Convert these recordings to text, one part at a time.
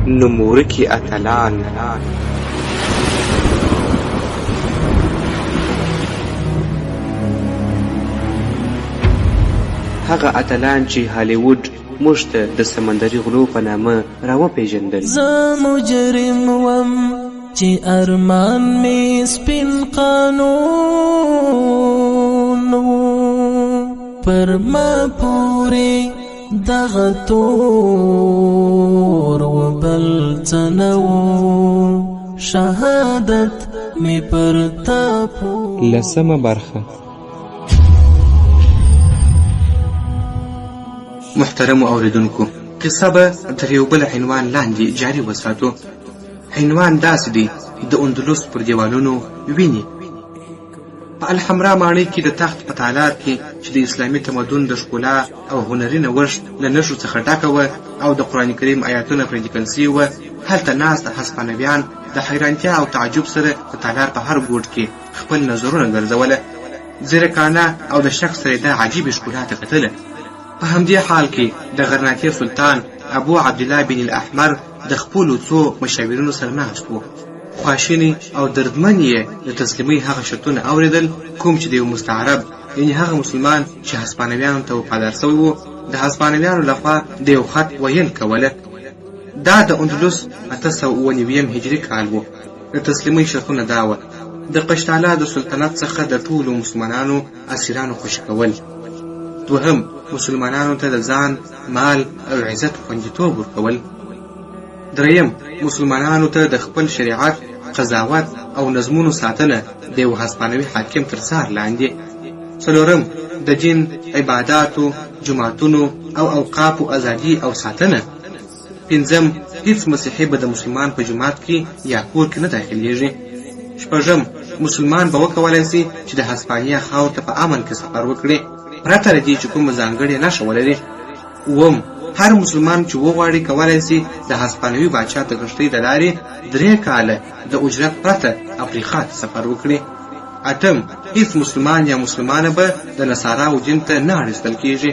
نومورکي اتلان. هغه اتلان چې هالیوډ موږ ته د سمندري غلو په نامه راوپېژندل. زه مجرم وم چې ارمان مې سپین قانون پر ما پورې دغه تور و بل څه نه و شهادت مې پر تا پور. لسمه برخه. محترمو اوریدونکو، قصه به تر یو بل عنوان لاندې جاري وساتو. عنوان داسې دی: د اندلس پر دیوالونو ویني. په الحمرا ماڼۍ کې د تخت په تالار کې چې د اسلامي تمدن د ښکلا او هنري نوښت له نښو څخه ډکه وه او د قرآن کریم آیاتونه پرې لیکل سوي وه، هلته ناست هسپانویان د حیرانتیا او تعجب سره د تالار په هر ګوټ کې خپل نظرونه ګرځوله. ځیرکانه او د شک سره د عجیبې ښکلا ته کتله. په همدې حال کې د غرناطې سلطان ابو عبدالله بن الاحمر د خپلو څو مشاورینو سره ناست و. خواشینی او دردمن یې د تسلیمۍ هغه شرطونه اوریدل کوم چې د یو مستعرب، یعنې هغه مسلمان چې هسپانویانو ته وفادار سوی و، د هسپانویانو لخوا د یو خط ویل کوله. دا د اندلس 809 هجري کال و. د تسلیمۍ شرطونه دا وه: د قشتاله د سلطنت څخه د ټولو مسلمانانو اسیرانو خوشي کول. دوهم، مسلمانانو ته د ځان، مال او عزت خوندیتوب ورکول. دریم، مسلمانانو ته د خپل شریعت، قضاوت او نظمونو ساتنه د یو هسپانوي حاکم تر څار لاندې. څلورم، د دین، عباداتو، جماعتونو او اوقافو ازادي او ساتنه. پنځم، هیڅ مسیحي به د مسلمان په جماعت کې یا کور کې نه داخلیږي. شپږم، مسلمان به وکولی سي چې د هسپانیا خاور ته په امن کې سفر وکړي پرته له دې چې کومه ځانګړې نښه ولري. اووم، هر مسلمان چې وغواړي کولی سي د هسپانوي باچا د کښتۍ د لارې 3 کاله د اجرت پرته افریقا ته سفر وکړي. اتم، هیڅ مسلمان یا مسلمانه به د نصاراو دین ته نه اړېستل کېږي.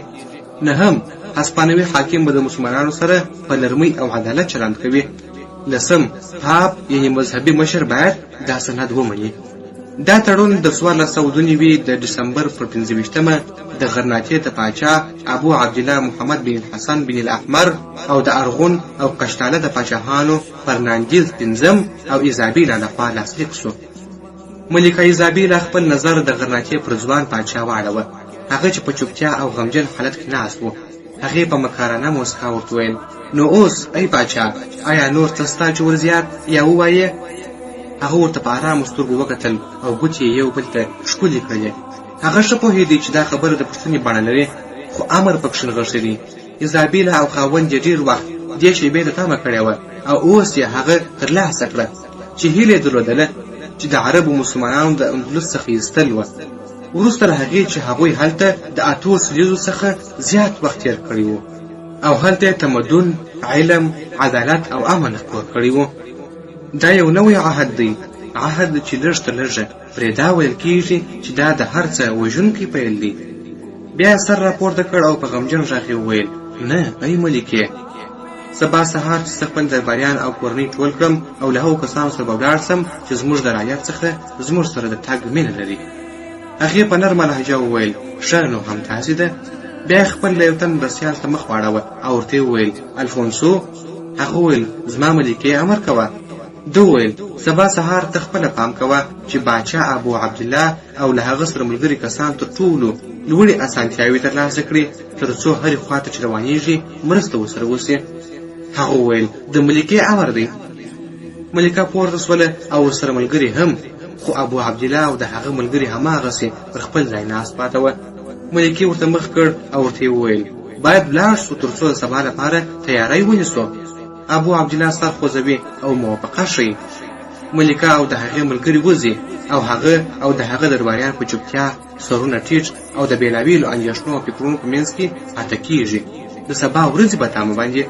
نهم، هسپانوي حاکم به د مسلمانانو سره په نرمۍ او عدالت چلند کوي. لسم، پاپ یعنې مذهبي مشر باید دا سند ومني. دا تړون د 1492 د ډسمبر پر 15مه د غرناطې د پاچا ابو عبدالله محمد بن الحسن بن الاحمر او د ارغون او قشتاله د پاچاهانو فرناندیز پنځم او ایزابیلا لخوا لاسلیک شو. ملکه ایزابیلا خپل نظر د غرناطې پر ځوان پاچا واړوه. هغه چې په چوپتیا او غمجن حالت کې ناست و، هغې په مکارانه موسکا ورته ویل: نو اوس ای پاچا، آیا نور څه شته چې ورزیات یا ووایې؟ هغه ورته په ارامو سترګو وکتل او ګوتې یې یو بل ته ښکلې کړلې. هغه ښه پوهېدی چې دا خبره د پوښتنې بڼه لري، خو امر پکښې نغښتلی. ایزابیلا او خاوند یې ډېر وخت دې شیبې ته تمه کړې وه او اوس یې هغه ترلاسه کړه چې هیله یې درلودله چې د عربو مسلمانانو د اندلس څخه ایستل وه. وروسته له هغې چې هغوی هلته د 8 سلیزو څخه زیات وخت تېر کړی و او هلته تمدن، علم، عدالت او امن خپور کړی و. دا یو نوی عهد دی، عهد چې لږ تر لږه پرې دا ویل کېږي چې دا د هر څه وژونکی پیل دی. بیا سر راپورته کړ او په غمجن غږ یې وویل: نه ای ملکې، سبا سهار چې زه خپل درباریان او کورنۍ ټول کړم او له هغو کسانو سره به ولاړ سم چې زموږ د رعیت څخه زموږ سره د تګ مینه لري. هغې په نرمه لهجه وویل: ښه نو همداسې ده. بیا یې خپل له یو تن مرستیال ته مخ واړوه او ورته یې وویل: الفونسو. هغه وویل: زما ملکې امر کوه. ده وویل: سبا سهار ته خپله پام کوه چې باچا ابو عبدالله او له هغه سره ملګري کسان تر ټولو لوړې اسانتیاوې ترلاسه کړي تر څو هرې خواته چې روانېږي مرسته ورسره وسي. هغه وویل: د ملکې امر دی. ملکه پورته سوله او ورسره ملګري هم، خو ابو عبدالله او د هغه ملګري هماغسې پر خپل ځای ناست پاته وه. ملکې ورته مخ کړ او ورته یې وویل: باید ولاړ شو تر څو د سبا لپاره تیاری ونیسو. ابو عبدالله سر خوځوي او موافقه ښیي. ملکه او د هغې ملګري وځي او هغه او د هغه درباریان په چوپتیا سرونه ټیټ او د بېلابېلو اندېښنو او فکرونو په منځ کې پاته کېږي. د سبا ورځې په تامه باندې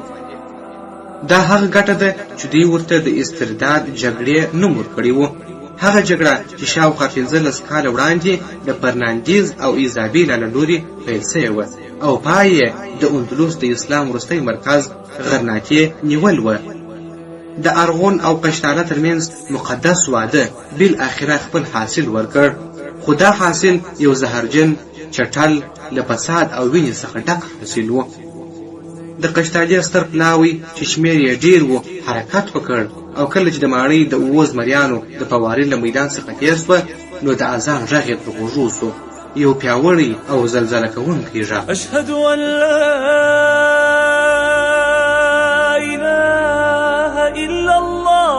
دا هغه ګټه ده چې دوی ورته د استرداد جګړې نوم ورکړی و. هغه جګړه چې شاوخوا 15 کاله وړاندې د فرناندیز او ایزابیلا له لوري پیل سوې وه او پای یې د اندلس د اسلام وروستی مرکز غرناطې نیول وه. د ارغون او قشتاله ترمنځ مقدس واده بالاخره خپل حاصل ورکړ، خو دا حاصل یو زهرجن، چټل، له فساد او وینې څخه ډک حاصل و. د قشتالې ستر پلاوی چې شمېر یې ډېر و حرکت وکړ، او کله چې د ماڼۍ د 7 زمریانو د فوارې له میدان څخه تېر شوه، نو د اذان غږ یې تر غوږو شو، یو پیاوړی او زلزله کوونکی غږ. اشهد ان لا اله الا الله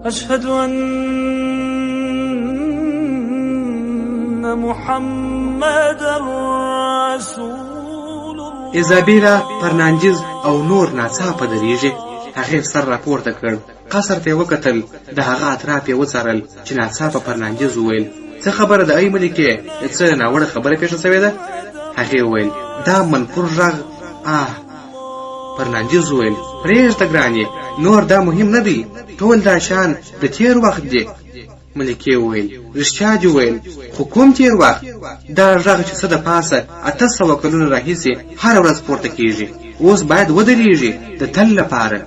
اشهد ان محمد رسول الله. ایزابیلا، فرناندیز او نور ناڅاپه درېږي. هغې سر راپورته کړ، قصر ته یې وکتل، د هغه اطراف یې وڅارل چې ناڅاپه فرناندیز وویل: څه خبره ده ای ملکې؟ څه ناوړه خبره پېښه شوې ده؟ هغې وویل: دا منفور غږ. فرناندیز وویل: پرېږده ګرانې، نور دا مهم نه دی، ټول دا شان د تېر وخت دی. ملکې وویل: رښتیا دې وویل، خو کوم تېر وخت؟ دا غږ چې څه د پاسه 800 کلونه راهیسې هره ورځ پورته کېږي، اوس باید ودرېږي د تل لپاره.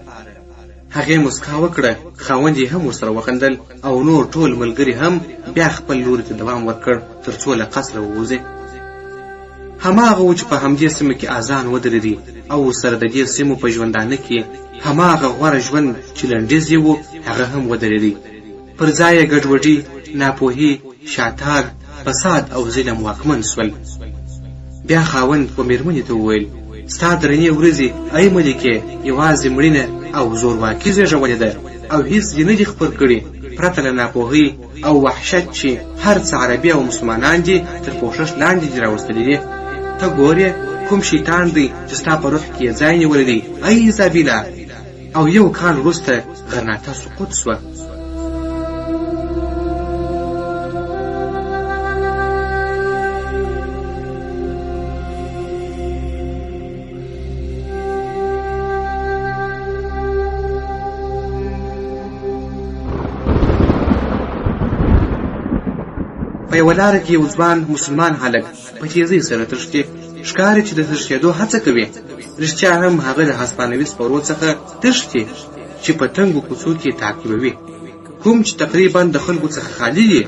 هغې مسکا وکړه، خاوند یې هم ورسره وخندل، او نور ټول ملګري هم بیا خپل لوري ته دوام ورکړ تر څو له قصره ووځي. هماغه و چې په همدې سیمه کې اذان ودرېدی، او سره د دې سیمو په ژوندانه کې هماغه غوره ژوند چې لنډیز یې و هغه هم ودرېدی. پر ځای یې ګډوډي، ناپوهي، شاتګ، فساد او ظلم واکمن شول. بیا خاوند و مېرمنې ته وویل: ستا درنې ورځې ای ملکې یوازې مړینه او زورواکي زېږولې ده، او هیڅ دې نه دي خپل کړي پرته له ناپوهۍ او وحشت چې هر څه عربي او مسلمانان دي تر پوښښ لاندې دي راوستلي دي. ته ګورې کوم شیطان دی چې ستا په روح کې یې ځای نیولی دی ای ایزابیلا. او 1 کال وروسته غرناطه سقوط شوه. په یوه لاره کې یو ځوان مسلمان هلک په تیزۍ سره تښتي، ښکاري چې د تښتېدو هڅه کوي. رښتیا هم هغه د هسپانوي سپرو څخه تښتي چې په تنګو کوڅو کې تعقیبوي، کوم چې تقریبا د خلکو څخه خالي دي.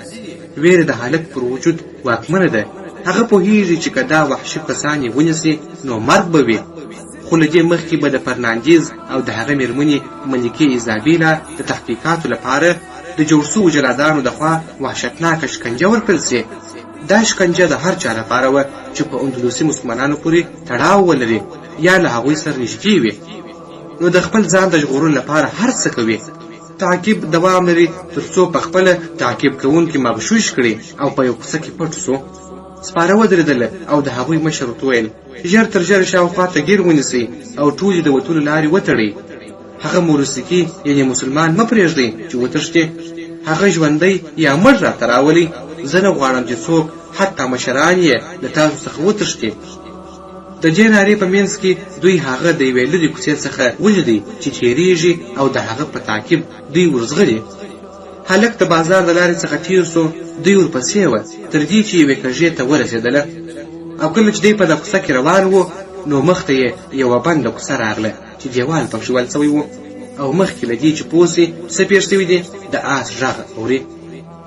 ویره د هلک پر وجود واکمنه ده. هغه پوهیږي چې که دا وحشي کسان یې ونیسي نو مرګ به وي. خو له دې مخکې به د فرناندیز او د هغه مېرمنې ملکې ایزابیلا د تحقیقاتو لپاره د جوړ شوو جلادانو لخوا وحشتناکه شکنجه ورکړل سي. دا شکنجه د هر چا لپاره وه چې په اندلسي مسلمانانو پورې تړاو ولري یا له هغوی سره نږدې وي، نو د خپل ځان د ژغورلو لپاره هر څه کوي. تعقیب دوام لري تر څو په خپله تعقیب کوونکي مغشوش کړي او په یو کوڅه کې پټ شو. سپاره ودرېدله او د هغوی مشر ورته ویل: ژر تر ژره شاوخوا ته ګیر ونیسئ او ټولې د وتلو لارې وتړئ. هغه مورسکي یعنې مسلمان مه پرېږدئ چې وتښتي. هغه ژوندی یا مړ راته راولئ. زه نه غواړم چې څوک حتی مشران یې له تاسو څخه وتښتي. د دې نارې په منځ کې دوی هغه د یوې لرې کوڅې څخه ولیدی چې تېرېږي او د هغه په تعقیب دوی ورځغلي. هلک د بازار د لارې څخه تېر سو، دوی ورپسې وه تر دې چې یوې کږې ته ورسېدله. او کله چې دوی په دغه کوڅه کې روان وو نو مخته یې یوه بنده کوڅه راغله چې دیوال پکښې ول سوی و، او مخکې له دې چې پوه سي څه پېښ سوي دي د آس غږ اوري.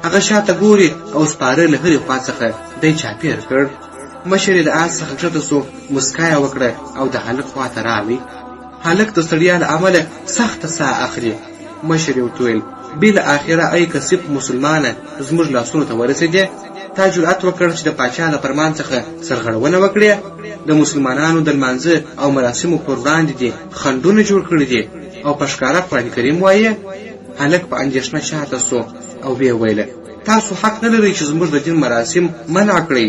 هغه شاته ګوري او سپاره له هرې خوا څخه دی چاپېر کړ. مشر یې د آس څخه کښته سو، مسکا یې وکړه او د هلک خوا ته راغی. هلک د ستړیا له امله سخته ساه اخلي. مشر یې ورته ویل: بالاخره ای کسب مسلمانه زموږ لاسونو ته ورسېدې. تا جرأت وکړ چې د پاچا له فرمان څخه سرغړونه وکړې. د مسلمانانو د لمانځه او مراسمو پر وړاندې دې خنډونه جوړ کړي دي او په ښکاره قرآن کریم وایې. هلک په اندېښنه شاته سو او ویې ویله: تاسو حق نه لرئ چې زموږ د دین مراسم منع کړئ.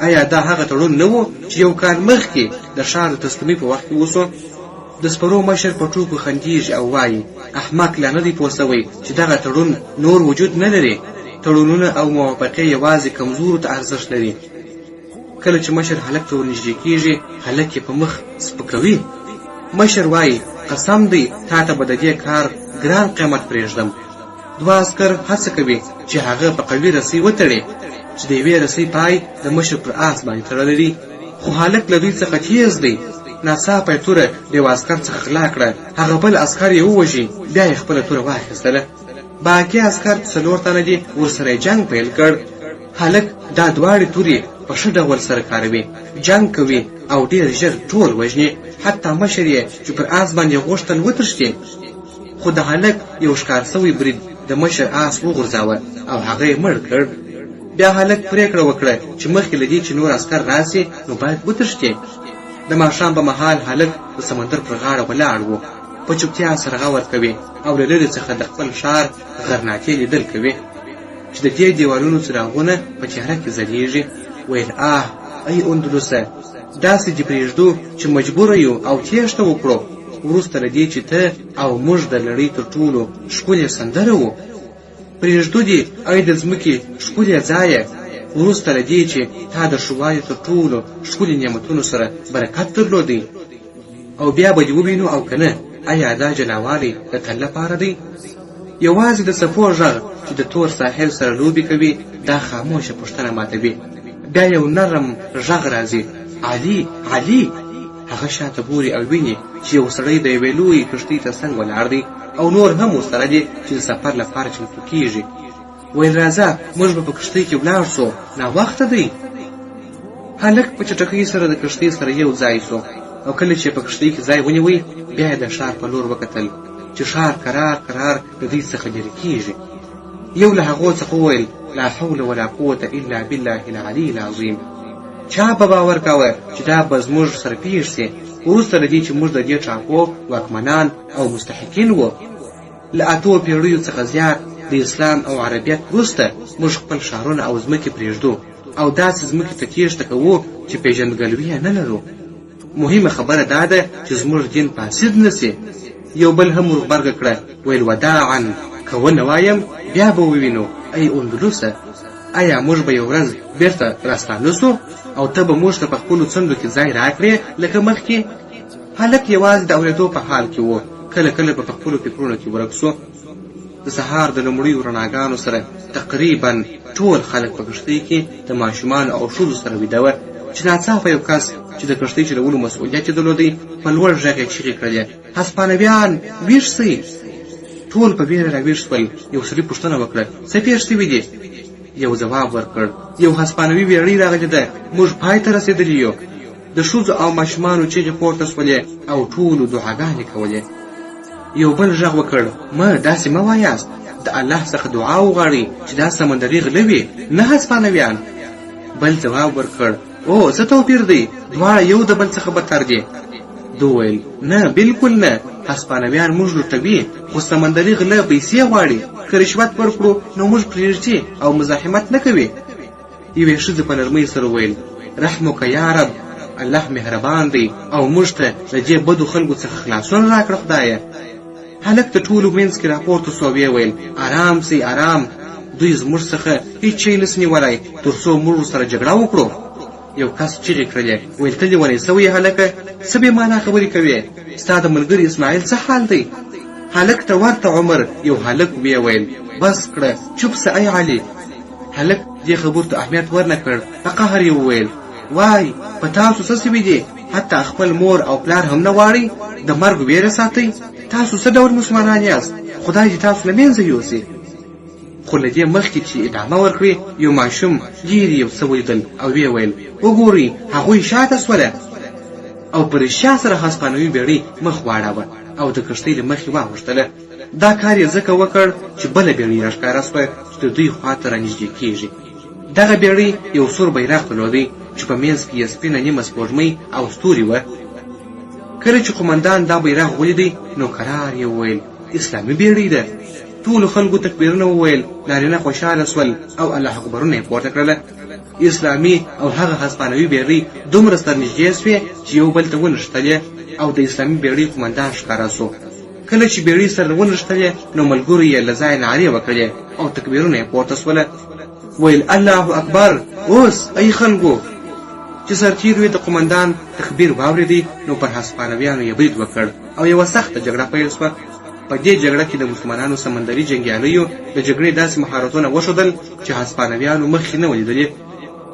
آیا دا هغه تړون نه و چې 1 کال مخکې د ښار د تسلیمۍ په وخت کې وسو؟ د سپرو مشر په ټوکو خندیږي او وایي: احمق لا نه دی پوه سوی چې دغه تړون نور وجود نه لري. تړونونه او موافقې یوازې کمزورو ته ارزښت لري. کله چې مشر هلک ته ورنږدې کېږي هلک یې په مخ سپکوي. مشر وایي: قسم دی تا ته به د دې کار ګران قیمت پرېږدم. 2 عسکر هڅه کوي چې هغه په قوي رسۍ وتړي چې د یوې رسۍ پای د مشر پر آس باندې تړلی دی، خو هلک له دوی څخه تیز دی. ناڅاپه یې توره د یو عسکر څخه غلا کړه. هغه بل عسکر یې ووژي. بیا یې خپله توره واخیستله. باقي عسکر 4 تنه دي ورسره جنګ پیل کړ. هلک دا دواړې تورې په ښه ډول سره کاروي، جنګ کوي او ډېر ژر ټول وژني. حتی مشر یې چې پر آس باندې غوښتل وتښتي، خو د هلک یو ښکار سوی برید د مشر آس وغورځاوه او هغه یې مړ کړ. بیا هلک پرېکړه وکړه چې مخکې له دې چې نور عسکر راسي نو باید وتښتي. د ماښام په مهال هلک د سمندر پر غاړه ولاړ و، په چوپتیا سره غور کوي او له لرې څخه د خپل ښار غرناټې لیدل کوي چې د دې دیوالونو څراغونه په تیاره کې ځلیږي. ویل ای اندلسه، داسې دې پرېږدو چې مجبوره یو او تېښته وکړو، وروسته له دې چې ته او موږ د نړۍ تر ټولو ښکلې سندره وو. پرېږدو دې ای د ځمکې ښکلې ځایه، وروسته له دې چې تا د ښوالي تر ټولو ښکلې نعمتونو سره برکت درلودی. او بیا به دې ووینو او که نه، ایا دا جلاوالی د تل لپاره دی؟ یوازې د څپو غږ چې د تور ساحل سره لوبې کوي دا خاموشه پوښتنه ماتوي. بیا یو نرم غږ راځي، علي علي. هغه شاته ګوري او ویني چې یو سړی د یوې لویې کښتۍ تر څنګ ولاړ دی او نور هم ورسره دي چې د سفر لپاره چمتو کیږي. ویل راځه موږ به په کښتۍ کې ولاړ سو، ناوخته دی. هلک په چټکۍ سره د کښتۍ سره یو ځای سو او کله چې په کښتۍ کې ځای ونیوی بیا یې د ښار په لور وکتل چې ښار کرار کرار د دوی څخه لرې کیږي. یو له هغو څخه وویل لا حول ولا قوة الا بالله العلي العظیم. چا به باور کاوه چې دا به زموږ سره پیښ سي، وروسته له دې چې موږ د دې ټاپو واکمنان او مستحقین وو. له 8 پیړیو څخه زیات د اسلام او عربیت وروسته موږ خپل ښارونه او ځمکې پرېږدو او داسې ځمکې ته تېښته کوو چې پېژندګلوي یې نه لرو. مهمه خبره دا ده چې زموږ دین فاسد نه سي. یو بل هم ورغبرګه کړه، ویل وداعا، که ونه وایم بیا به ووینو. ای اندلسه، آیا موږ به یو ورځ بیرته راستانه سو او ته به موږ ته په خپلو څنډو کې ځای راکړې لکه مخکې؟ هلک یوازې د اورېدو په حال کې و، کله کله به په خپلو فکرونو کې ورک سو. د سهار د لومړیو رڼاګانو سره تقریبا ټول خلک په کښتۍ کې د ماشومانو او ښځو سره ویده وه چې ناڅاپه یو کس چې د کښتۍ چلولو مسؤلیت یې درلودی په لوړ غږ یې چیغې کړلې، هسپانویان ویښ سئ. ټول په بیره راویښ شول. یو سړي پوښتنه وکړه څه پېښ شوي دي؟ یو ځواب ورکړ یو هسپانوي بیړۍ راغلې ده، موږ پای ته رسېدلي یو. د ښځو او ماشومانو چیغې پورته شولې او ټولو دعاګانې کولې. یو بل غږ وکړ مه داسې مه وایاست، د الله څخه دعا وغواړئ چې دا سمندري غله وي نه هسپانویان. بل ځواب ورکړ او څه توپیر دی، دواړه یو د بل څخه بدتر دي. دو ویل نه بالکل نه، هسپانویان موږ لوټوي خو سمندري غله پیسې غواړي، که رشوت ورکړو نو موږ پرېږدي او مزاحمت نه کوي. یوې ښځې په نرمۍ سره ویل رحمک یا رب، الله مهربان دی او موږ ته د دې بدو خلکو څخه خلاصون راکړه خدایه. هلک د ټولو منځ کې راپورته سو او ویل ارام سئ ارام، دوی زموږ څخه هیڅ شی نس نیولی تر څو موږ سره جګړه وکړو. یو کس چیغې کړلې، ویل ته لیونی سوی هلکه، څه بې معنا خبرې کوې؟ ستا د ملګري اسماعیل څه حال دی؟ هلک ته ورته عمر یو هلک ویل بس کړه چوپ سه ای علي. هلک دې خبرو ته اهمیت ورنه کړ، په قهر یې وویل وای په تاسو څه سوي دي؟ حتی خپل مور او پلار هم نه غواړئ؟ د مرګ ویره ساتئ؟ تاسو څه ډول مسلمانان یاست؟ خدای دې تاسو له منځه یوسي. خو له دې مخکې چې ادامه ورکړي یو ماشوم لرې یو څه ولیدل او ویې ویل وګورئ هغوی شاته سوله، او په رښتیا سره هسپانوي بیړۍ مخ واړاوه او د کښتۍ له مخې واوښتله. دا کار یې ځکه وکړ چې بله بیړۍ راښکاره سوه چې د دوی خواته رانږدې کېږي. دغه بیړۍ یو سور بیرغ درلودی چې په منځ کې یې سپینه نیمه سپوږمۍ او ستوري وه. کله چې قومندان دا بیرغ ولیدی نو قرار یې وویل اسلامي بیړۍ ده. ټولو خلکو تکبیرونه وویل، نارینه خوشحاله سول او الله اکبرونه یې پورته کړله. اسلامي او هغه هسپانوي بیړۍ دومره سره نږدې سوې چې یو بل ته ونښتلې او د اسلامي بیړۍ قومندان ښکاره سو. کله چې بیړۍ سره ونښتلې نو ملګرو یې له ځایه نارې وکړلې او تکبیرونه یې پورته سوله. ویل الله اکبر، اوس ای خلکو. چې سرتیرو د قومندان تکبیر واورېدی نو پر هسپانویانو یې برید وکړ او یوه سخته جګړه پیل سوه. په دې جګړه کې د مسلمانانو سمندري جنګیالیو د جګړې داسې مهارتونه وښودل چې هسپانویانو مخکې نه ولیدلې.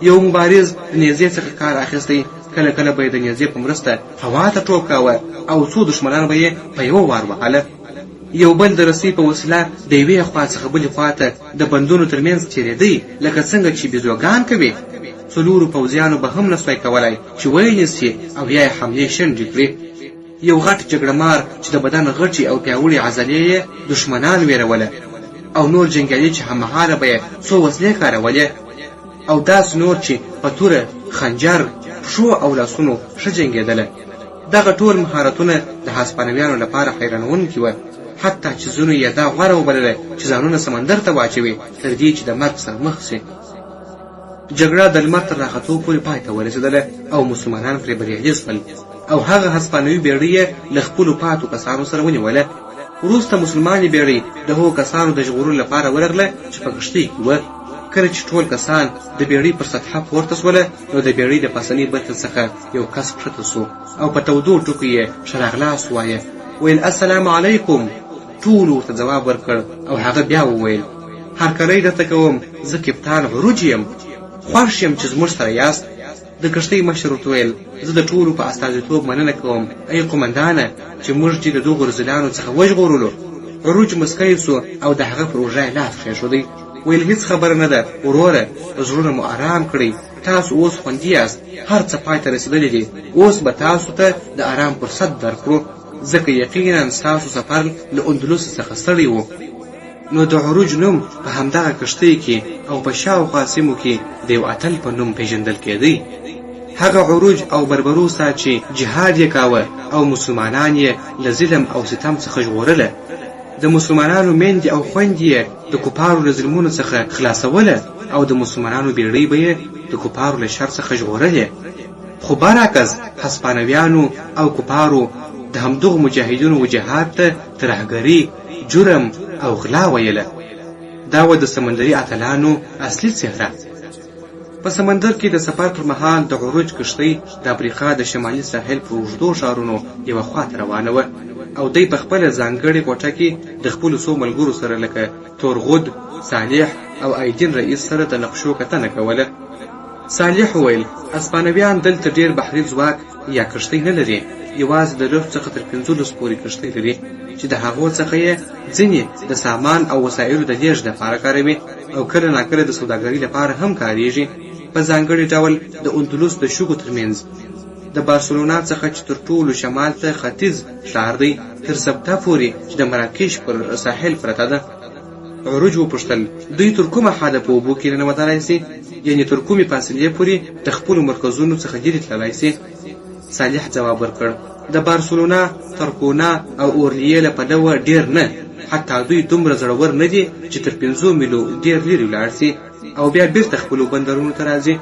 یو مبارز د نیزې څخه کار اخیستی، کله کله به یې د نیزې په مرسته هوا ته ټوپ کاوه او څو دښمنان به یې په یوه وار وهله. یو بل د رسۍ په وسیله د یوې خوا څخه بلې خوا ته د بندونو ترمنځ تېرېدی، لکه څنګه چې بیزوګان کوي. څلورو پوځیانو به هم نسوای کولی چې ویې او یا یې حملې شنډې کړي. یو غټ جګړهمار چې د بدن غټې او پیاوړې عضلې یې دښمنان ویروله، او نور جنګیالي چې هممهاله به یې څو وسلې کارولې، او داسې نور چې په توره، خنجر، پښو او لاسونو ښه جنګېدله. دغه ټول مهارتونه د هسپانویانو لپاره حیرانوونکي وه، حتی چې ځینو یې دا غوره وبلله چې ځانونه سمندر ته واچوي تر دې چې د مرګ سره مخ شي. جګړه د لمر تر راختو پورې پای ته ورسېدله او مسلمانان پرې بریالي شول، او هغه هسپانوي بیړۍ یې له خپلو پاتو کسانو سره ونیوله. وروسته مسلمانې بیړۍ د هغو کسانو د ژغورلو لپاره ورغله چې په کښتۍ کې وه. کله چې ټول کسان د بیړۍ پر سطحه پورته سوله، نو د بیړۍ د پاسنۍ برخې څخه یو کس کښته سو او په تودو ټکو یې ښه راغلاست ووایه، ویل السلام علیکم. ټولو ورته ځواب ورکړ او هغه بیا وویل، هرکلی درته کوم، زه کپتان عروج یم، خوښ یم چې زموږ سره یاست. د کښتۍ مشر ورته ویل، زه د ټولو په استازیتوب مننه کوم ای قومندانه چې موږ دې د دغو رذلانو څخه وژغورلو. عروج مسکی سو او د هغه پر اوږه یې لاس کېښودی، ویل هیڅ خبره نه ده وروره، زړونه مو آرام کړئ، تاسو اوس خوندي یاست، هر څه پای ته رسېدلي دي، اوس به تاسو ته د آرام فرصت درکړو، ځکه یقینا ستاسو سفر له اندلس څخه ستړی و. نو د عروج نوم په همدغه کښتۍ کې او په شاوخوا سیمو کې د یو اتل په نوم پیژندل کېدی. هغه عروج او بربروسا چې جهاد یې کاوه او مسلمانان یې له ظلم او ستم څخه ژغورله. د مسلمانانو میندې او خویندې یې د کفارو له ظلمونو څخه خلاصوله، او د مسلمانانو بیړۍ به یې د کفارو له شر څخه ژغورلې. خو برعکس هسپانویانو او کفارو د همدغو مجاهدینو وجهاد ته ترهګري، جرم او غلا ویله. دا و د سمندري اتلانو اصلي څهره. په سمندر کې د سفر پر مهال د عروج کښتۍ د افریقا د شمالي ساحل په اوږدو ښارونو یوه خوا ته روانه وه، او دی په خپله ځانګړې کوټه کې د خپلو څو ملګرو سره لکه تورغود، صالح او ایدین رئیس سره د نقشو کتنه کوله. صالح وویل، اسپانویان دلته ډېر بحري ځواک یا کښتۍ نه لري، یوازې د لږ څخه تر 15 پورې کښتۍ لري چې د هغو څخه یې ځینې د سامان او وسایلو د لیږد لپاره کاروي، او کله ناکله د سوداګرۍ لپاره هم کاریږي، په ځانګړي ډول د اندلس د شګو ترمنځ، د بارسلونا څخه چې تر ټولو شمال ته ختیځ ښار دی، تر سبته پورې چې د مراکش پر ساحل پرته ده. عروج وپوښتل، دوی تر کومه حده په اوبو کې ننوتلی سي؟ یعنې تر کومې فاصلې پورې د خپلو مرکزونو څخه لرې تللی سي؟ صالح ځواب ورکړ، د بارسلونا، ترکونا او اورلیې له پلوه ډېر نه، حتی دوی دومره زړور نه دي چې تر 5 میلو ډېر لرې ولاړ سي او بیا بیرته خپلو بندرونو ته راځي.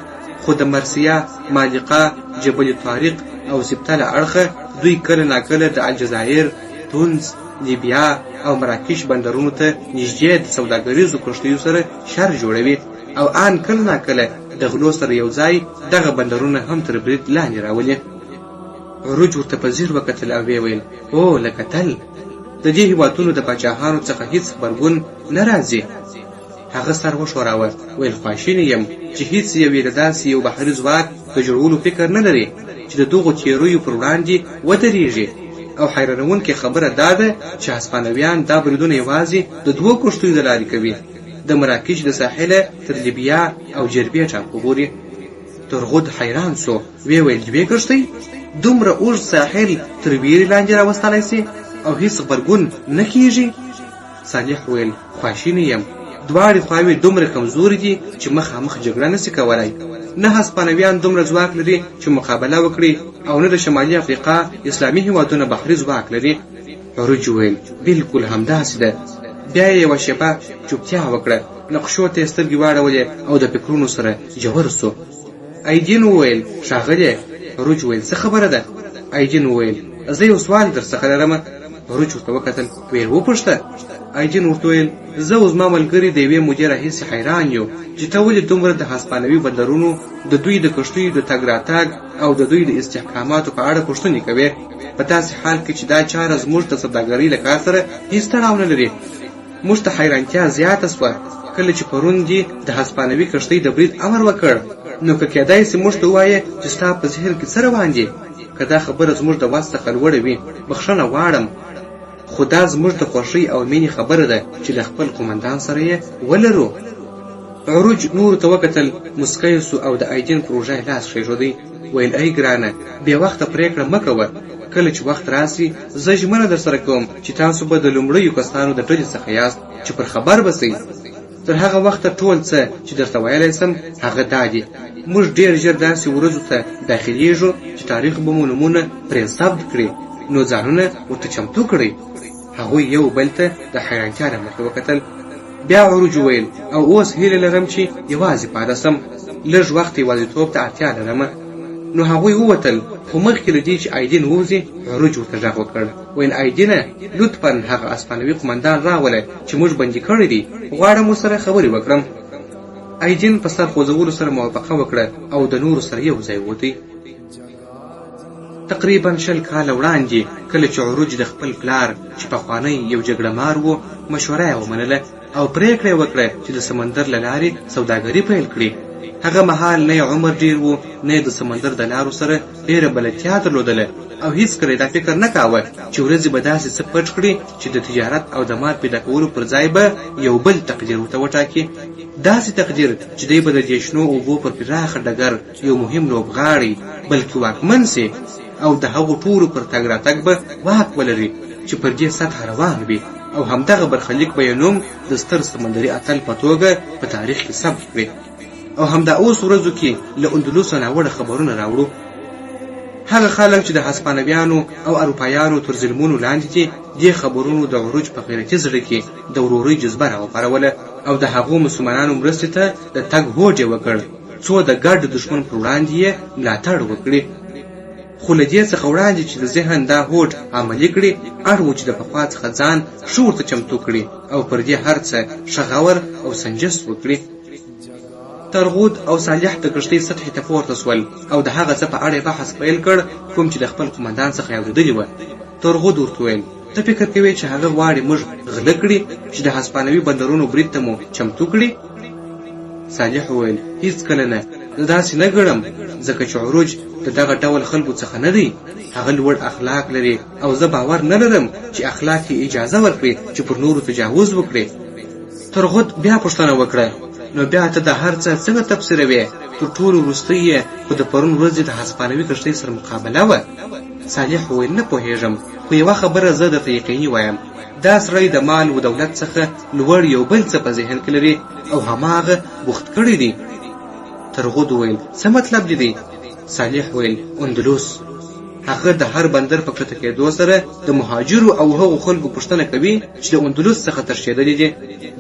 خو د مرسیا، مالقا، جبل طارق او سبته له اړخه دوی کله ناکله د الجزایر، تونس، لیبیا او مراکش بندرونو ته نږدې د سوداګریزو کښتیو سره شر جوړوي، او آن کله ناکله د غلو سره یو ځای دغه بندرونه هم تر برید لاندې راولي. عروج ورته په ځیر وکتل او ویې ویل، هو لکه تل د دې هېوادونو د پاچاهانو څخه هیڅ غبرګون نه راځي. هغه سر وښوراوه، ویل خواشینی یم چې هیڅ یو یې د داسې یو بحري ځواک د جوړولو فکر نه لري چې د دغو تیرویو پر وړاندې ودرېږي. او حیرانوونکې خبره دا ده چې هسپانویان دا بریدونه یوازې د 2 کښتیو د لارې کوي، د مراکش د ساحله تر لیبیا او جربې ټاپو پورې. ترغود حیران سو، ویې ویل، 2 کښتۍ دومره اوږد ساحل تر ویرې لاندې راوستلی سي او هیڅ غبرګون نه کیږي؟ صالح ویل، خواشینی یم، دواړې خواوې دومره کمزوري دي چې مخامخ جګړه نسي کولی. نه هسپانویان دومره ځواک لري چې مقابله وکړي، او نه د شمالي افریقا اسلامي هېوادونه بحري ځواک لري. عروج ویل، بالکل همداسې ده. بیا یې یوه شېبه چوپتیا وکړه، نقشو ته یې سترګې واړولې او د فکرونو سره ژور سو. ایدین وویل، ښاغلی. عروج ویل، څه خبره ده؟ ایدین وویل، زه یو سوال در څخه لرم. عروج ورته وکتل، ویل، وپوښته. ایدین ورته ویل، زه او زما ملګري د یوې مودې راهیسې حیران یو چې ته ولې دومره د هسپانوي بندرونو، د دوی د کښتیو د تګ راتګ او د دوی د استحکاماتو په اړه پوښتنې کوې، په داسې حال کې چې دا چاره زموږ د سوداګرۍ له کار سره هیڅ تړاو نه لري. موږ ته حیرانتیا زیاته سوه کله چې پرون دې د هسپانوي کښتۍ د برید امر وکړ، نو که کېدای سي موږ ته ووایې چې ستا په ذهن کې څه روان دي؟ که دا خبره زموږ د وس څخه لوړه وي بخښنه غواړم، خو دا زموږ د خوښۍ او مینې خبره ده چې له خپل قومندان سره یې ولرو. عروج نورو ته وکتل، مسکی سو او د ایدین پروژه یې لاس کېښودی. ویل ای ګرانه، بې وخته پرېکړه مه کوه. کله چې وخت راسي زه ژمنه در سره کوم چې تاسو به د لومړیو کسانو د ډلې څخه یاست چې پر خبر به سئ. تر هغه وخته ټول څه چې درته ویلی سم هغه دا دي. موږ ډېر ژر داسې ورځو ته داخلیږو چې تاریخ به مو نومونه پرې ثبت کړي، نو ځانونه ورته چمتو کړئ. هغوی یو بل ته د حیرانتیا له مخې وکتل. بیا عروج وویل او اوس هیله لرم چې یوازې پاته سم، لږ وخت یوازیتوب ته اړتیا لرمه. نو هغوی ووتل، خو مخکې له دې چې ایدین ووځي عروج ورته غږ وکړ. ویل ایدینه، لطفا هغه اسپانوي قمندان راوله چې موږ بندي کړی دی، غواړم ورسره خبرې وکړم. ایدین په سر خوځولو سره موافقه وکړه او د نورو سره یو ځای ووتی. تقریبا 20 کاله وړاندې کله چې عروج د خپل پلار چې پخوانی یو جګړه مار و مشوره یې ومنله او پرېکړه یې وکړه چې د سمندر له لارې سوداګري پیل کړي. هغه مهال نه عمر ډیر و، نه د سمندر د لارو سره ډیره بلدتیا درلودله او هیڅکله دا فکر نه کاوه چې ورځې به داسې څه پټ کړي چې د تجارت او د مال پیدا کولو پر ځای به یو بل تقدیر ورته وټاکي. داسې تقدیر چې دی به د دې شنو اوبو پر پراخه ډګر یو مهم لوبغاړی بلکې واکمن سي او د هغو ټولو پر تګ راتګ به واک ولري چې پر دې سطح روان وي، او همدغه برخلیک به یې نوم د ستر سمندري اتل په توګه په تاریخ کې ثبت کړي. او همدا اوس ورځو کې له اندلس ناوړه خبرونه راوړو. هغه خلک چې د هسپانویانو او اروپایانو تر ظلمونو لاندې دي، دې خبرونو د عروج په غیرتي زړه کې د ورورۍ جذبه راوپاروله او د هغو مسلمانانو مرستې ته د تګ هوډ یې وکړ څو د ګډ دښمن پر وړاندې یې ملاتړ وکړي. خو له دې څخه وړاندې چې د ذهن دا هوډ عملي کړي، اړ و چې د پخوا څخه ځان ښه ورته چمتو کړي او پر دې هر څه ښه غور او سنجش وکړي. ترغود او صالح د کښتۍ سطحې ته پورته سول او د هغه څه په اړه بحث پیل کړ کوم چې د خپل قمندان څخه یې اورېدلي وه. ترغود ورته ویل، ته فکر کوې چې هغه غواړي موږ غله کړي چې د هسپانوي بندرونو برید ته مو چمتو کړي؟ صالح وویل، هیڅکله نه، زه داسې نه ګڼم، ځکه چې عروج د دغه ډول خلکو څخه نه دی. هغه لوړ اخلاق لري او زه باور نه لرم چې اخلاق یې اجازه ورکړي چې پر نورو تجاوز وکړي. ترغود بیا پوښتنه وکړه، نو بیا ته د هر څه څنګه تفسیروې؟ تر ټولو وروستۍ یې خو د پرون ورځې د هسپانوي کښتۍ سره مقابله وه. صالح وویل، نه پوهېږم، خو یوه خبره زه درته یقیني وایم، دا سړی د مال و دولت څخه لوړ یو بل څه په ذهن کې لري او هماغه بوخت کړی دی. ترغود وویل، څه مطلب دی؟ صالح ویل، اندلس. هغه د هر بندر په کښته کېدو سره د مهاجرو او هغو خلکو پوښتنه کوي چې د اندلس څخه تښتېدلي دي.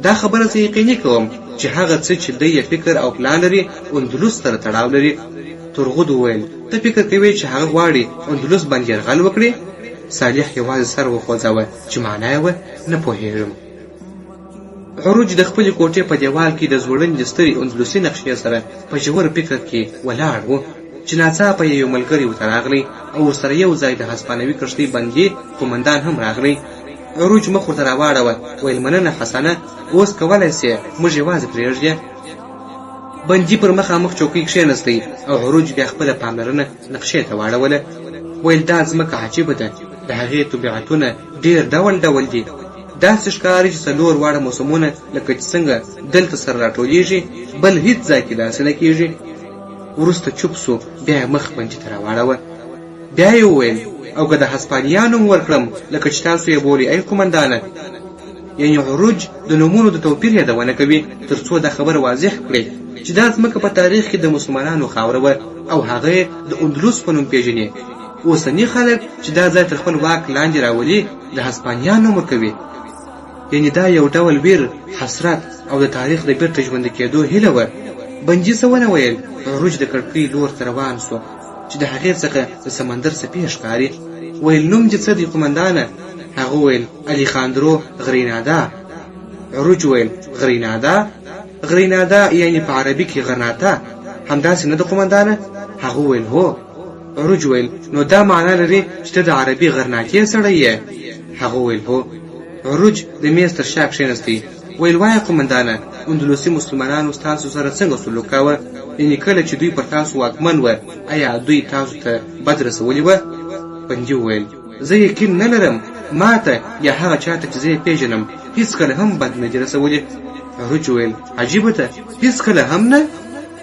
دا خبره زه یقیني کوم چې هغه څه چې دی یې فکر او پلان لري اندلس سره تړاو لري. ترغود وویل، ته فکر کوې چې هغه غواړي اندلس باندې یرغل وکړي؟ صالح یوازې سر وخوځاوه چې معنا یې وه، نه پوهېږم. عروج د خپلې کوټې په دیوال کې د ځوړندې سترې اندلسي نقشې سره په ژور فکر کې ولاړ و چې ناڅاپه یو ملګری ورته راغلی او ورسره یو ځای د هسپانوي کښتۍ بندي قمندان هم راغلی. عروج مخ ورته راواړوه، ویل، مننه حسنه، اوس کولی سې موږ یوازې پرېږدې. بندي پر مخامخ چوکۍ کښېنستی او عروج بیا خپله پاملرنه نقشې ته واړوله. ویل، دا ځمکه عجیبه ده، د هغې طبیعتونه ډېر ډول ډول دي. داسې ښکاري چې 4 واړه موسمونه لکه چې څنګه دلته سره راټولیږي بل هیڅ ځای کې داسې نه کېږي. وروسته چوپ سو، بیا یې مخ بندي ته راواړوه. بیا یې وویل، او که د هسپانیا نوم ورکړم لکه چې تاسو یې بولئ ای قمندانه. یعنې عروج د نومونو د توپیر یادونه کوي تر څو دا خبره واضح کړي چې دا ځمکه په تاریخ کې د مسلمانانو خاوره وه او هغه یې د اندلس په نوم پیژني. اوسني خلک چې دا ځای تر خپل واک لاندې راولي د هسپانیا نوم ورکوي. یعنې دا یو ډول ویر، حسرت او د تاریخ د بیرته ژوندي کېدو هیله وه. بندي څه ونه ویل. عروج د کړکۍ لور ته روان سو چې د هغې څخه د سمندر څپې ښکاري. ویل، نوم دې څه دی قمندانه؟ هغه ویل، الیخاندرو غرینادا. عروج ویل، غرینادا؟ غرینادا یعنې په عربي کې غرناطه، همداسې نه ده قمندانه؟ هغه ویل، هو. عروج ویل، نو دا معنا لري چې ته د عربي غرناطې سړی یې؟ هغه ویل، هو. عروج د میز تر شا کښېنستی ویل وایه قومندانه اندلسي مسلمانانو ستاسو سره څنګه سلوک کاوه؟ یعنې کله چې دوی پر تاسو واکمن وه آیا دوی تاسو ته بد رسولي وه؟ بندي وویل زه یقین نه لرم، ما ته یا هغه چا ته چې زه یې پېژنم هېڅکله هم بد نه دي رسولي. عروج وویل عجیبه ده، هېڅکله هم نه؟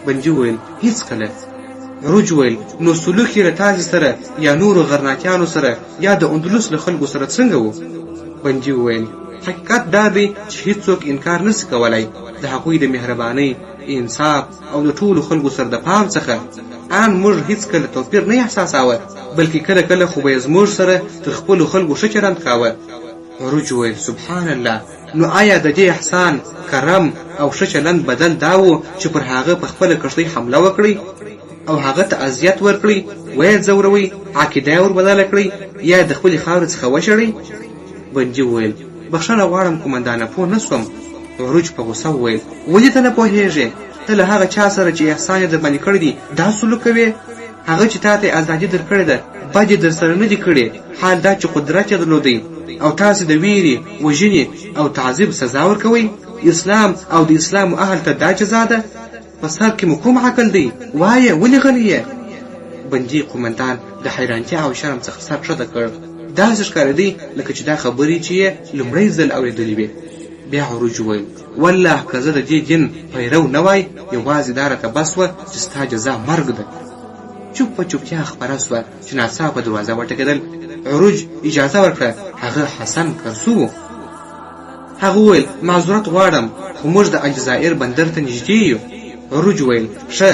بندي وویل هېڅکله. عروج وویل نو سلوک یې له تاسې سره یا نورو غرناکیانو سره یا د اندلس له خلکو سره څنګه و؟ بندي وویل حقیقت دا دی چې هېڅوک انکار نسي کولی د هغوی د مهربانۍ، انصاف او د ټولو خلکو سره د پام څخه ان موږ هېڅکله توپیر نه احساساوه، بلکې کله کله خو به یې زموږ سره تر خپلو خلکو ښه چلند کاوه. عروج وویل سبحان الله، نو آیا د دې احسان، کرم او ښه چلند بدل دا و چې پر هغه په خپله کښتۍ حمله وکړئ او هغه ته اذیت ورکړئ، ویې ځوروئ، عقیده یې وربدله کړئ یا د خپلې خاورې څخه وشړئ؟ بندي وویل بخښنه غواړم قومندانه، پوه نه شوم. عروج په غوسه وویل ولې ته نه پوهېږې؟ ته له هغه چا سره چې احسان یې در باندې کړی دی دا سلوک کوې؟ هغه چې تا ته ازادي در کړې ده بد یې در سره نه دي کړې، حال دا چې قدرت یې درلودی او تاسې د ویرې، وژنې او تعذیب سزا ورکوئ. اسلام او د اسلام اهل ته دا جزا ده؟ په سر کې مو کوم عقل دی؟ وایه ولې غلی یې؟ بندي قومندان د حیرانتیا او شرم څخه سر ښکته کړ، داسې ښکارېدی لکه چې دا خبرې چې یې لومړی ځل اورېدلې وې. بیا عروج وویل والله که زه د دې دین پیرو نه وای یوازې دا راته بس وه چې ستا جزا مرګ ده. چوپ په چوپتیا خپره سوه چې ناڅاپه دروازه وټکېدل. عروج اجازه ورکړه، هغه حسن کرسو و. هغه وویل معذورت غواړم خو موږ د الجزایر بندر ته نږدې یو. عروج وویل ښه.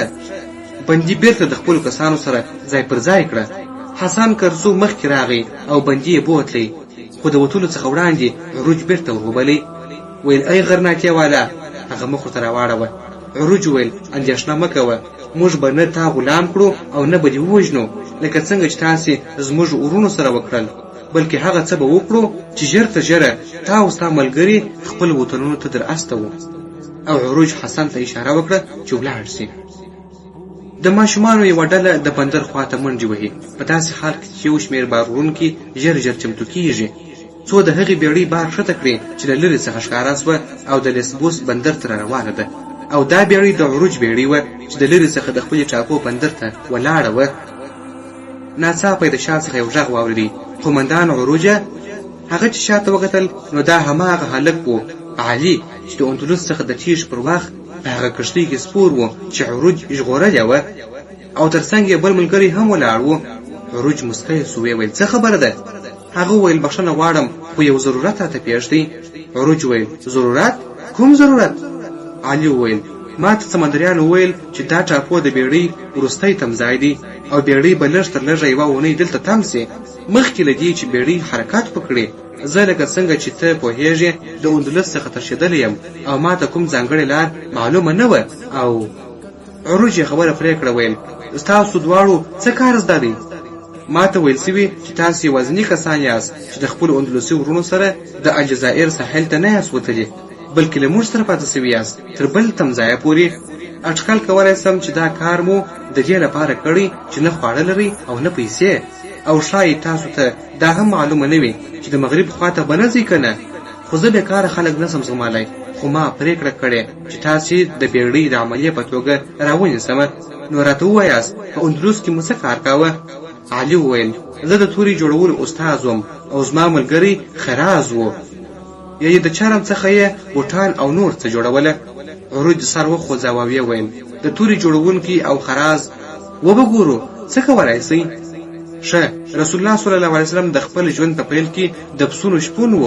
بندي بیرته د خپلو کسانو سره ځای پر ځای کړه. حسن کرسو مخکې راغی او بندي یې بوتلی، خو د وتلو څخه وړاندې عروج بیرته ورغوبلی. ویل ای غرناکې والا، هغه مخ ورته راواړوه. عروج ویل اندېښنه مه کوه، موږ به نه تا غلام کړو او نه به دې ووژنو لکه څنګه چې تاسې زموږ ورونو سره وکړل، بلکې هغه څه به وکړو چې ژر تر ژره تا او ستا ملګري خپل وطنونو ته در استوو. او عروج حسن ته اشاره وکړه چې ولاړ شي. د ماشومانو یوه ډله د بندر خواته منډې وهي، په داسې حال کې چې یو شمېر بار وړونکي ژر ژر چمتو کېږي څو د هغې بیړۍ بار ښکته کړي چې له لرې څخه ښکاره سوه او د لیسبوس بندر ته روانه ده. او دا بیړۍ د عروج بیړۍ وه چې د لرې څخه د خپلې ټاپو بندر ته ولاړه وه. ناڅاپه یې د شا څخه یو غږ واورېدی قومندان عروجه. هغه چې شاته وکتل نو دا هماغه هلک و علي چې د اندلس څخه د تیږ پر وخت په هغه کښتۍ کې سپور و چې عروج ژغورلی وه او تر څنګ یې بل ملګری هم ولاړ و. عروج مسکی سو، ویې ویل څه خبره ده؟ هغه وویل بخښنه غواړم خو یو ضرورت راته پېښ دی. عروج وویل ضرورت؟ کوم ضرورت؟ علي وویل ما ته سمندریانو وویل چې دا ټاپو د بیړۍ وروستی تمځای دی او بیړۍ به لږ تر لږه یوه اونۍ دلته تم سي مخکې له دې چې بیړۍ حرکت وکړي. زه لکه څنګه چې ته پوهېږې د اندلس څخه ترشېدلی یم او ما ته کوم ځانګړې لار معلومه نه وه. او عروج یې خبره پرې کړه، ویل ستاسو دواړو څه کار زده دی؟ ما ته ویل سوي چې تاسو یوازیني کسان یاست چې د خپلو اندلسي ورونو سره د الجزایر ساحل ته نه یاست وتلي، بلکې له موږ سره پاتې سوي یاست تر بل تمځایه پورې. اټکل کولی سم چې دا کار مو د دې لپاره کړی چې نه خواړه لرئ او نه پیسې، او ښایي تاسو ته دا هم معلومه نه وي چې د مغرب خواته به نه ځئ که نه. خو زه بېکاره خلک نه سم زغملی، خو ما پرېکړه کړې چې تاسې د بیړۍ د عملیې په توګه راونیسمه. نو راته ووایاست په اندلس کې مو څه کار کاوه؟ علي وویل زه د تورې جوړولو استاذ وم او زما ملګری خراز و، یعنې د چرم څخه یې بوټان او نور څه جوړوله. عروج سر وخوځاوه او ویل د تورې جوړونکي او خراز وبه ګورو څه کولی سئ؟ ښه، رسول الله صلی الله علیه وسلم د خپل ژوند په پیل کې د پسونو شپون و،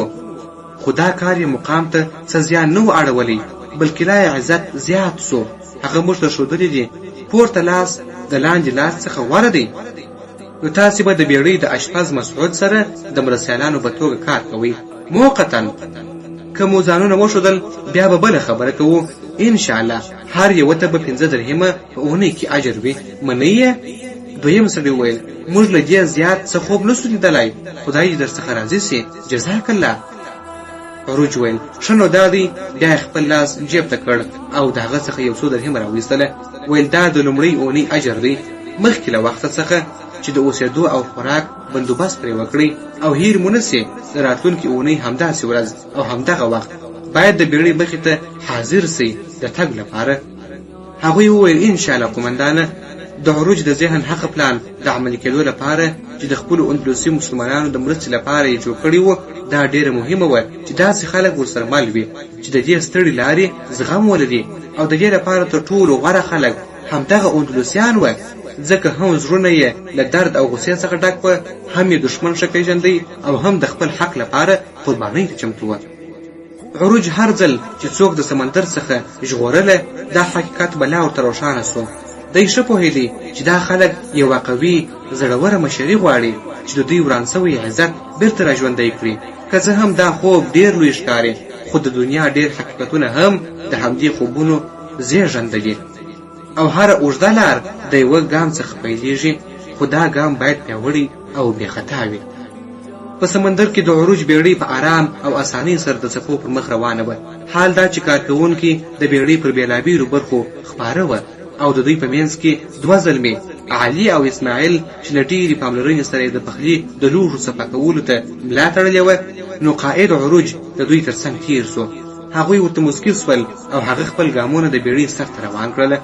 خو دا کار یې مقام ته څه زیان نه و اړولی، بلکې لا یې عزت زیات سو. هغه موږ ته ښودلی دي پورته لاس د لاندې لاس څخه غوره دی. نو تاسې به د بیړۍ د اشپز مسعود سره د مرستیالانو په توګه کار کوئ موقتا. که مو ځانونه وښودل بیا به بله خبره کوو انشاءالله. هر یوه ته به 5 درهمه په اونۍ کې اجر وي، منئ یې؟ دویم سړي وویل موږ له دې زیات څه خوب نسو لیدلی، خدای دې درڅخه راضي سي، جزاک الله. عروج ویل ښه نو دا دی. بیا خپل لاس جیب ته کړ او د هغه څخه 100 درهمه راویستله. ویل دا د لومړۍ اونۍ اجر دی، مخکې له وخته څخه چې د اوسېدو او خوراک بندوبست پرې وکړئ او هیر مو نه سي د راتلونکې اونۍ همداسې ورځ او همدغه وخت باید د بیړۍ مخې ته حاضر سئ د تګ لپاره. هغوی وویل انشاءالله قومندانه، د عروج د ذهن حق پلان د عملي کېدو لپاره چې د خپلو اندلسي مسلمانانو د مرستې لپاره یې جوړ کړی و، دا ډېره مهمه وه چې داسې خلک ورسره مل وي چې د دې ستړي لارې زغم ولري، او د دې لپاره تر ټولو غوره خلک همدغه اندلسیان وه، ځکه هم زړونه یې له درد او غصې څخه ډک وه، هم یې دښمن ښه پېژندی او هم د خپل حق لپاره قربانۍ ته چمتو وه. عروج هر ځل چې څوک د سمندر څخه ژغورله، دا حقیقت بلا ورته روښانه سو. دی ښه پوهېدی چې دا خلک یوه قوي زړوره مشري غواړي چې د دوی وران سوی عزت بیرته راژوندی کړي. که څه هم دا خوب ډېر لوی ښکاري، خو د دنیا ډېر حقیقتونه هم د همدې خوبونو زیږنده دي، او هره اوږده لار د یوه ګام څخه پیلېږي، خو دا ګام باید پیاوړی او بې خطا وي. په سمندر کې د عروج بیړۍ په آرام او اسانۍ سره د څپو پر مخ روانه وه. حال دا چې کارکوونکي د بیړۍ پر بېلابېلو برخو خپاره وه، او د دوی په منځ کې دوه زلمې علي او اسماعیل چې له ډېرې پاملرنې سره د پخلي د لوښو صفا کولو ته ملا تړلې وه. نو قائد عروج د دوی تر څنګ تېر سو. هغوی ورته مسکي سول او هغه خپل ګامونه د بیړۍ سر ته روان کړله.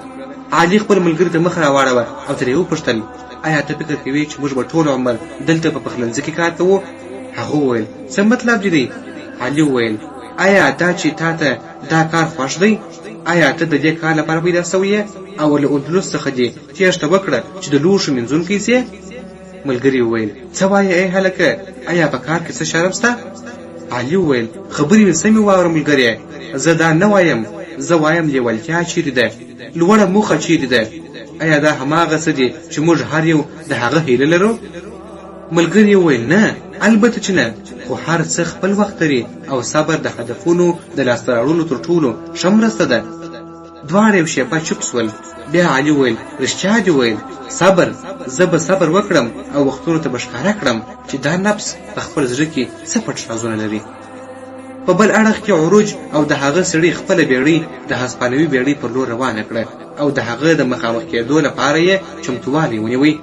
علي خپل ملګري ته مخ راواړوه او ترې وپوښتل، آیا ته فکر کوې چې موږ به ټول عمر دلته په پخلنځي کې کار کوو؟ هغه وویل څه مطلب دې دی؟ علي وویل آیا دا چې تا ته دا کار خوښ دی؟ آیا ته د دې کار لپاره پیدا سوی یې او له اندلس څخه دې تېښته وکړه چې د لوښو مینځونکی سې؟ ملګري وویل څه وایې ای هلکه، آیا په کار کې څه شرم شته؟ علي وویل خبرې مې سمې واوره ملګری، زه دا نه وایم، زه وایم لیوالتیا چیرې ده، لوړه موخه چیرې ده؟ آیا دا هماغه څه دي چې موږ هر یو د هغه هیله لرو؟ ملګري وویل نه، البته چې نه، خو هر څه خپل وخت لري او صبر د هدفونو د لاسته راوړلو تر ټولو ښه مرسته ده. دواړه یو شېبه چوپ سول. بیا علي وویل رښتیا دې ویل، صبر، زه به صبر وکړم او وختونو ته به ښکاره کړم چې دا نفس په خپل زړه کې څه پټ رازونه لري. په بل اړخ کې عروج او د هغه سړي خپله بیړۍ د هسپانوي بیړۍ پر لور روانه کړه او د هغه د مخامخ کېدو لپاره یې چمتووالی ونیوی.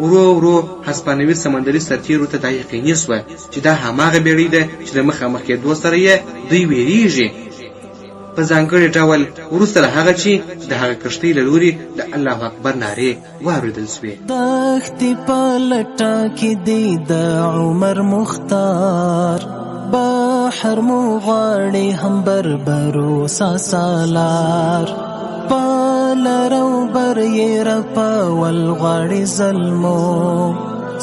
ورو ورو هسپانوي سمندري سرتیرو ته دا یقیني سوه چې دا هماغه بیړۍ ده چې د مخامخ کېدو سره یې دوی ویریږي. په ځانګړي ډول وروسته له هغه چې د هغه کښتۍ له لوري د الله اکبر نارې واورېدل سوې. دښتې په لټه کې دی د عمر مختار، بحر مو غواړي هم بربرو ساسالار، پالرو بر یې رپول غواړي ظلمو،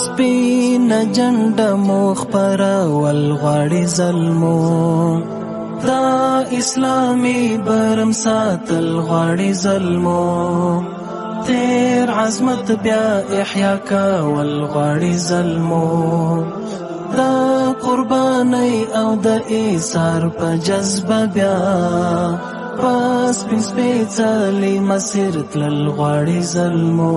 سپینه جنډه مو خپرول غواړي ظلمو، دا اسلامي برم ساتل غواړي ظلمو، تیر عظمت بیا احیا کول غواړي ظلمو، دا قرباني او د ایثار په جذبه بیا پس پنځ پیڅلې مسیر تلل غواړي ظلمو.